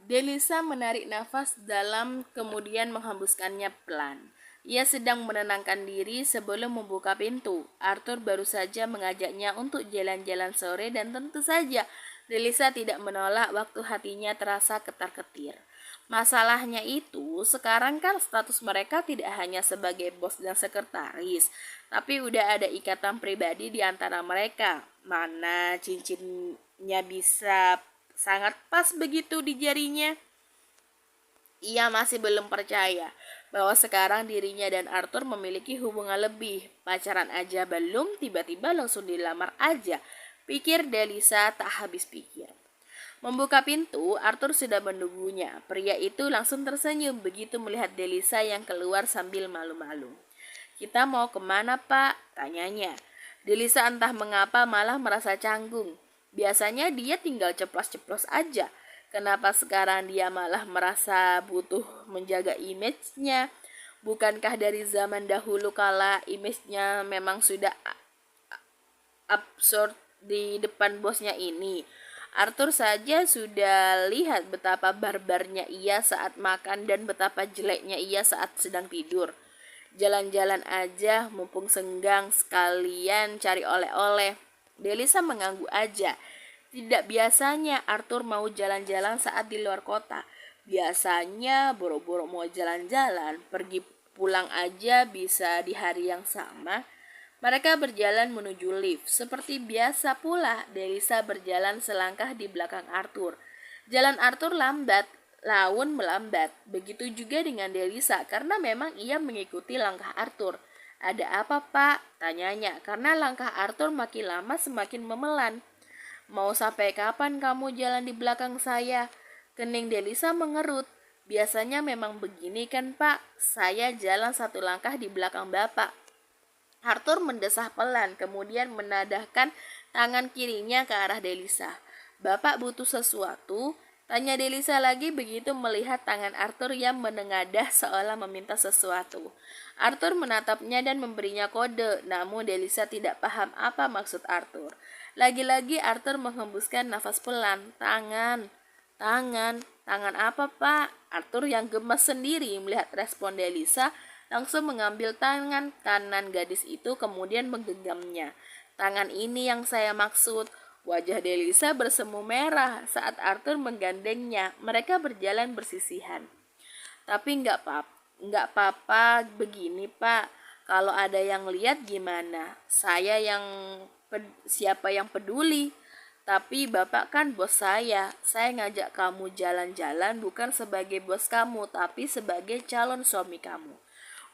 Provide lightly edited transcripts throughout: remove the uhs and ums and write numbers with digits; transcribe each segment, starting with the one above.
Delisa menarik nafas dalam kemudian menghembuskannya pelan. Ia sedang menenangkan diri sebelum membuka pintu. Arthur baru saja mengajaknya untuk jalan-jalan sore dan tentu saja Delisa tidak menolak waktu hatinya terasa ketar-ketir. Masalahnya itu, sekarang kan status mereka tidak hanya sebagai bos dan sekretaris, tapi udah ada ikatan pribadi di antara mereka. Mana cincinnya bisa sangat pas begitu di jarinya. Ia masih belum percaya bahwa sekarang dirinya dan Arthur memiliki hubungan lebih. Pacaran aja belum, tiba-tiba langsung dilamar aja. Pikir Delisa tak habis pikir. Membuka pintu, Arthur sudah menunggunya. Pria itu langsung tersenyum begitu melihat Delisa yang keluar sambil malu-malu. "Kita mau kemana, Pak?" tanyanya. Delisa entah mengapa malah merasa canggung. Biasanya dia tinggal ceplos-ceplos aja. Kenapa sekarang dia malah merasa butuh menjaga image-nya? Bukankah dari zaman dahulu kala image-nya memang sudah absurd di depan bosnya ini? Arthur saja sudah lihat betapa barbarnya ia saat makan dan betapa jeleknya ia saat sedang tidur. Jalan-jalan aja mumpung senggang, sekalian cari oleh-oleh. Delisa mengangguk aja. Tidak biasanya Arthur mau jalan-jalan saat di luar kota. Biasanya boro-boro mau jalan-jalan, pergi pulang aja bisa di hari yang sama. Mereka berjalan menuju lift. Seperti biasa pula, Delisa berjalan selangkah di belakang Arthur. Jalan Arthur lambat, laun melambat. Begitu juga dengan Delisa, karena memang ia mengikuti langkah Arthur. "Ada apa, Pak?" tanyanya, karena langkah Arthur makin lama semakin memelan. "Mau sampai kapan kamu jalan di belakang saya?" Kening Delisa mengerut. "Biasanya memang begini kan, Pak? Saya jalan satu langkah di belakang Bapak." Arthur mendesah pelan, kemudian menadahkan tangan kirinya ke arah Delisa. "Bapak butuh sesuatu?" tanya Delisa lagi begitu melihat tangan Arthur yang menengadah seolah meminta sesuatu. Arthur menatapnya dan memberinya kode, namun Delisa tidak paham apa maksud Arthur. Lagi-lagi Arthur menghembuskan nafas pelan. Tangan apa, Pak?" Arthur yang gemas sendiri melihat respon Delisa langsung mengambil tangan kanan gadis itu kemudian menggenggamnya. "Tangan ini yang saya maksud." Wajah Delisa bersemu merah saat Arthur menggandengnya. Mereka berjalan bersisihan. "Tapi nggak apa-apa begini, Pak. Kalau ada yang lihat gimana? Siapa yang peduli? Tapi Bapak kan bos saya. Saya ngajak kamu jalan-jalan bukan sebagai bos kamu, tapi sebagai calon suami kamu."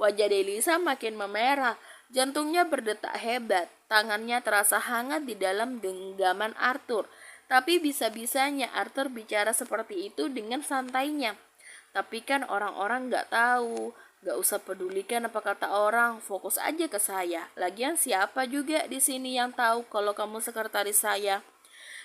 Wajah Delisa makin memerah, jantungnya berdetak hebat, tangannya terasa hangat di dalam genggaman Arthur. Tapi bisa-bisanya Arthur bicara seperti itu dengan santainya. "Tapi kan orang-orang gak tahu, gak usah pedulikan apa kata orang, fokus aja ke saya. Lagian siapa juga di sini yang tahu kalau kamu sekretaris saya?"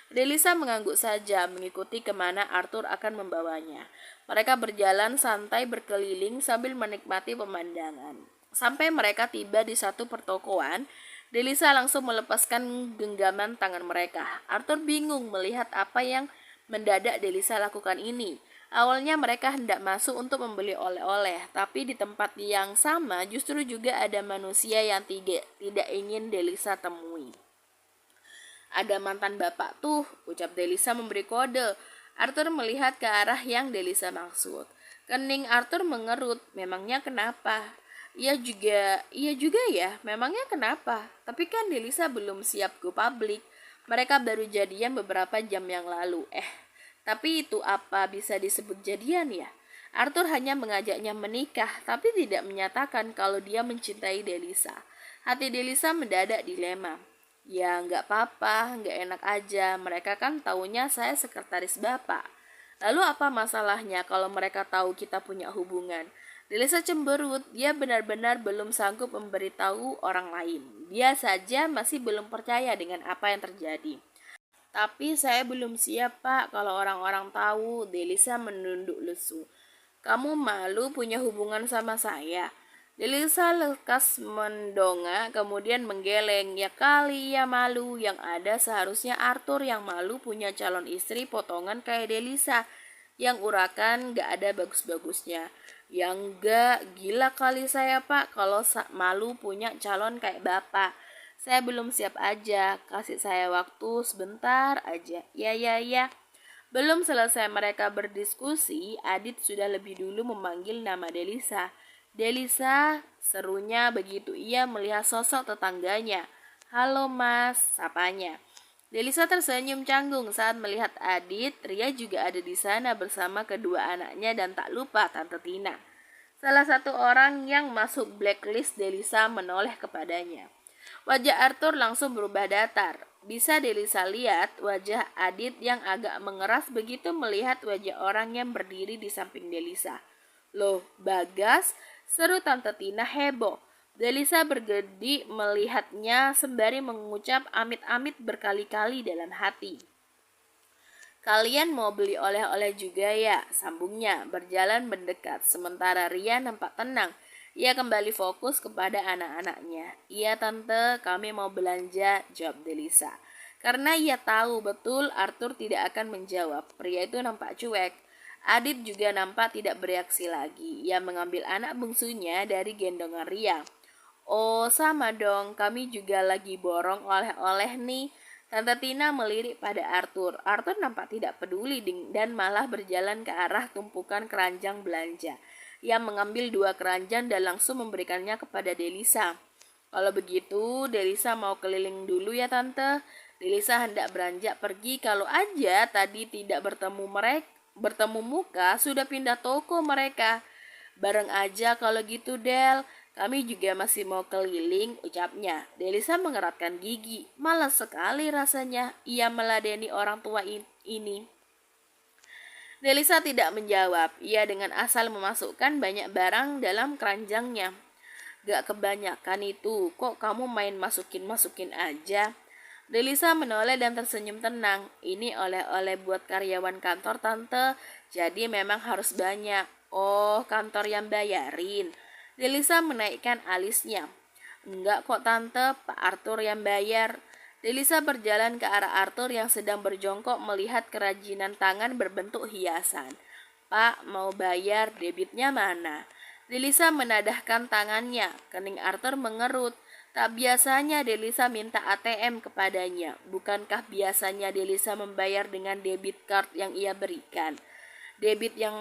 Delisa mengangguk saja, mengikuti kemana Arthur akan membawanya. Mereka berjalan santai berkeliling sambil menikmati pemandangan. Sampai mereka tiba di satu pertokoan, Delisa langsung melepaskan genggaman tangan mereka. Arthur bingung melihat apa yang mendadak Delisa lakukan ini. Awalnya mereka hendak masuk untuk membeli oleh-oleh, tapi di tempat yang sama justru juga ada manusia yang tidak ingin Delisa temui. "Ada mantan bapak tuh," ucap Delisa memberi kode. Arthur melihat ke arah yang Delisa maksud. Kening Arthur mengerut. Memangnya kenapa? Iya juga ya, memangnya kenapa? Tapi kan Delisa belum siap go publik. Mereka baru jadian beberapa jam yang lalu. Tapi itu apa bisa disebut jadian ya? Arthur hanya mengajaknya menikah, tapi tidak menyatakan kalau dia mencintai Delisa. Hati Delisa mendadak dilema. "Ya nggak apa-apa, nggak enak aja. Mereka kan taunya saya sekretaris Bapak." "Lalu apa masalahnya kalau mereka tahu kita punya hubungan?" Delisa cemberut. Dia benar-benar belum sanggup memberitahu orang lain. Dia saja masih belum percaya dengan apa yang terjadi. "Tapi saya belum siap, Pak, kalau orang-orang tahu." Delisa menunduk lesu. "Kamu malu punya hubungan sama saya?" Delisa lekas mendongak kemudian menggeleng. "Ya kali ya malu, yang ada seharusnya Arthur yang malu punya calon istri potongan kayak Delisa." Yang urakan gak ada bagus-bagusnya. Yang gak, gila kali saya pak kalau malu punya calon kayak bapak. Saya belum siap aja, kasih saya waktu sebentar aja. Ya ya ya. Belum selesai mereka berdiskusi, Adit sudah lebih dulu memanggil nama Delisa. Delisa, serunya begitu ia melihat sosok tetangganya. Halo mas, sapanya. Delisa tersenyum canggung saat melihat Adit. Ria juga ada di sana bersama kedua anaknya dan tak lupa Tante Tina. Salah satu orang yang masuk blacklist Delisa menoleh kepadanya. Wajah Arthur langsung berubah datar. Bisa Delisa lihat wajah Adit yang agak mengeras begitu melihat wajah orang yang berdiri di samping Delisa. Loh, Bagas, seru Tante Tina heboh. Delisa bergedi melihatnya sembari mengucap amit-amit berkali-kali dalam hati. Kalian mau beli oleh-oleh juga ya? Sambungnya berjalan mendekat sementara Ria nampak tenang. Ia kembali fokus kepada anak-anaknya. Iya tante, kami mau belanja, jawab Delisa. Karena ia tahu betul Arthur tidak akan menjawab. Pria itu nampak cuek. Adit juga nampak tidak bereaksi lagi. Ia mengambil anak bungsunya dari gendongan Ria. Oh sama dong, kami juga lagi borong oleh-oleh nih. Tante Tina melirik pada Arthur. Arthur nampak tidak peduli dan malah berjalan ke arah tumpukan keranjang belanja. Ia mengambil 2 keranjang dan langsung memberikannya kepada Delisa. Kalau begitu, Delisa mau keliling dulu ya tante. Delisa hendak beranjak pergi kalau aja tadi tidak bertemu muka sudah pindah toko mereka. Bareng aja kalau gitu Del. Kami juga masih mau keliling, ucapnya. Delisa mengeratkan gigi. Malas sekali rasanya ia meladeni orang tua ini. Delisa tidak menjawab. Ia dengan asal memasukkan banyak barang dalam keranjangnya. Gak kebanyakan itu, kok kamu main masukin-masukin aja? Delisa menoleh dan tersenyum tenang. Ini oleh-oleh buat karyawan kantor tante, jadi memang harus banyak. Oh, kantor yang bayarin. Delisa menaikkan alisnya. Enggak kok tante, Pak Arthur yang bayar. Delisa berjalan ke arah Arthur yang sedang berjongkok melihat kerajinan tangan berbentuk hiasan. Pak, mau bayar, debitnya mana? Delisa menadahkan tangannya. Kening Arthur mengerut. Tak biasanya Delisa minta ATM kepadanya. Bukankah biasanya Delisa membayar dengan debit card yang ia berikan? Debit yang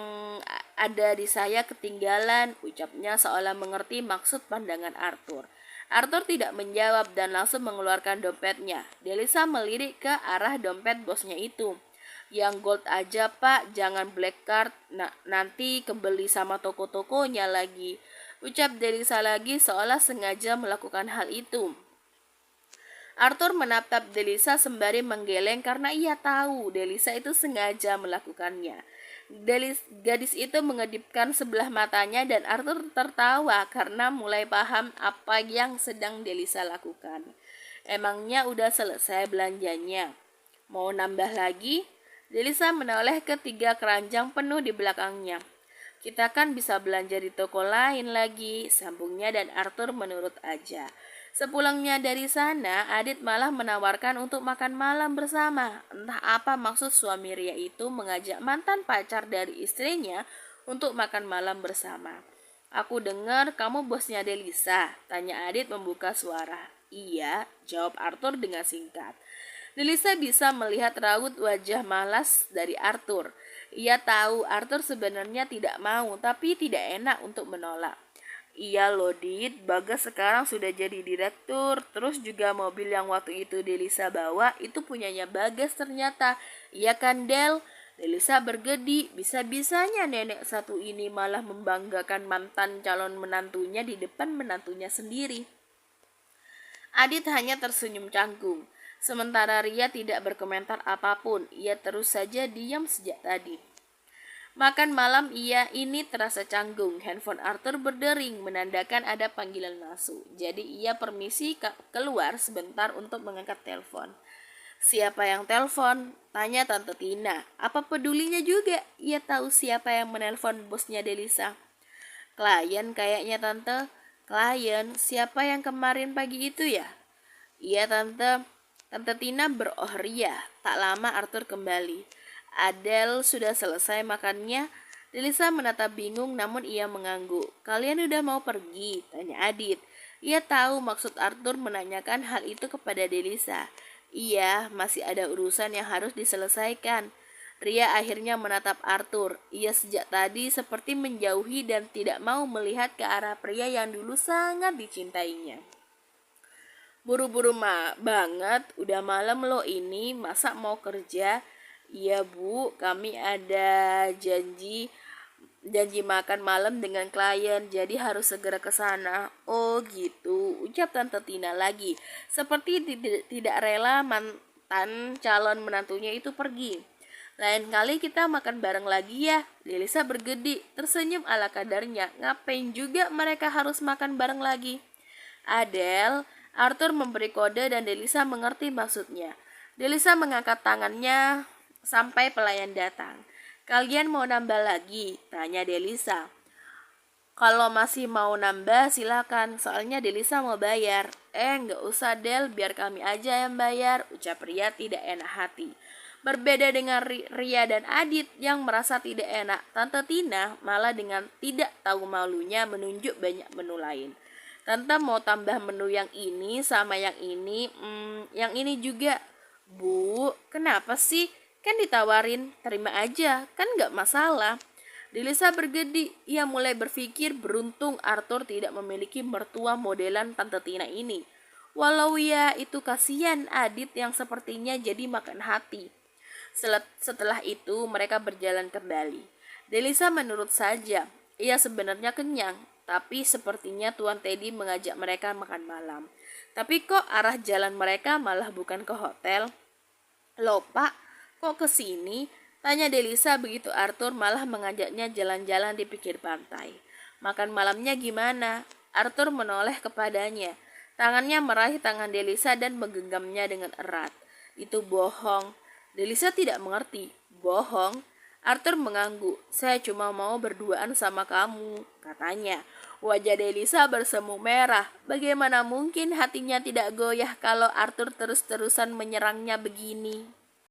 ada di saya ketinggalan, ucapnya seolah mengerti maksud pandangan Arthur. Arthur tidak menjawab dan langsung mengeluarkan dompetnya. Delisa melirik ke arah dompet bosnya itu. Yang gold aja pak, jangan black card, nanti kebeli sama toko-tokonya lagi. Ucap Delisa lagi seolah sengaja melakukan hal itu. Arthur menatap Delisa sembari menggeleng karena ia tahu Delisa itu sengaja melakukannya. Gadis itu mengedipkan sebelah matanya dan Arthur tertawa karena mulai paham apa yang sedang Delisa lakukan. Emangnya udah selesai belanjanya? Mau nambah lagi? Delisa menoleh ke 3 keranjang penuh di belakangnya. Kita kan bisa belanja di toko lain lagi, sambungnya dan Arthur menurut aja. Sepulangnya dari sana, Adit malah menawarkan untuk makan malam bersama. Entah apa maksud suami Ria itu mengajak mantan pacar dari istrinya untuk makan malam bersama. Aku dengar kamu bosnya Delisa, tanya Adit membuka suara. Iya, jawab Arthur dengan singkat. Delisa bisa melihat raut wajah malas dari Arthur. Ia tahu Arthur sebenarnya tidak mau, tapi tidak enak untuk menolak. Iya loh Dit, Bagas sekarang sudah jadi direktur. Terus juga mobil yang waktu itu Delisa bawa itu punyanya Bagas ternyata. Iya kan Del? Delisa bergedi, bisa-bisanya nenek satu ini malah membanggakan mantan calon menantunya di depan menantunya sendiri. Adit hanya tersenyum canggung. Sementara Ria tidak berkomentar apapun, ia terus saja diam sejak tadi. Makan malam ini terasa canggung. Handphone Arthur berdering menandakan ada panggilan masuk. Jadi ia permisi keluar sebentar untuk mengangkat telepon. Siapa yang telepon? Tanya Tante Tina. Apa pedulinya juga? Ia tahu siapa yang menelpon bosnya Delisa. Klien kayaknya tante. Klien? Siapa yang kemarin pagi itu ya? Iya tante. Tante Tina beroh Ria. Tak lama Arthur kembali. Adele sudah selesai makannya? Delisa menatap bingung namun ia mengangguk. Kalian udah mau pergi? Tanya Adit. Ia tahu maksud Arthur menanyakan hal itu kepada Delisa. Iya, masih ada urusan yang harus diselesaikan. Ria akhirnya menatap Arthur. Ia sejak tadi seperti menjauhi dan tidak mau melihat ke arah pria yang dulu sangat dicintainya. Buru-buru banget, udah malam loh ini, masa mau kerja? Iya bu, kami ada janji makan malam dengan klien, jadi harus segera ke sana. Oh gitu, ucap Tante Tina lagi, seperti tidak rela mantan calon menantunya itu pergi. Lain kali kita makan bareng lagi ya. Delisa bergedi, tersenyum ala kadarnya. Ngapain juga mereka harus makan bareng lagi? Adele, Arthur memberi kode dan Delisa mengerti maksudnya. Delisa mengangkat tangannya sampai pelayan datang. Kalian mau nambah lagi? Tanya Delisa. Kalau masih mau nambah silakan, soalnya Delisa mau bayar. Nggak usah Del, biar kami aja yang bayar, ucap Ria tidak enak hati. Berbeda dengan Ria dan Adit yang merasa tidak enak, Tante Tina malah dengan tidak tahu malunya menunjuk banyak menu lain. Tante mau tambah menu yang ini sama yang ini juga. Bu, kenapa sih? Kan ditawarin, terima aja, kan gak masalah. Delisa bergedi, ia mulai berpikir beruntung Arthur tidak memiliki mertua modelan Tante Tina ini. Walau ya itu kasihan Adit yang sepertinya jadi makan hati. Setelah itu mereka berjalan kembali. Delisa menurut saja, ia sebenarnya kenyang, tapi sepertinya Tuan Teddy mengajak mereka makan malam. Tapi kok arah jalan mereka malah bukan ke hotel? Loh pak, kok ke sini? Tanya Delisa begitu Arthur malah mengajaknya jalan-jalan di pinggir pantai. Makan malamnya gimana? Arthur menoleh kepadanya. Tangannya meraih tangan Delisa dan menggenggamnya dengan erat. Itu bohong. Delisa tidak mengerti. Bohong? Arthur mengangguk. Saya cuma mau berduaan sama kamu, katanya. Wajah Delisa bersemu merah. Bagaimana mungkin hatinya tidak goyah kalau Arthur terus-terusan menyerangnya begini?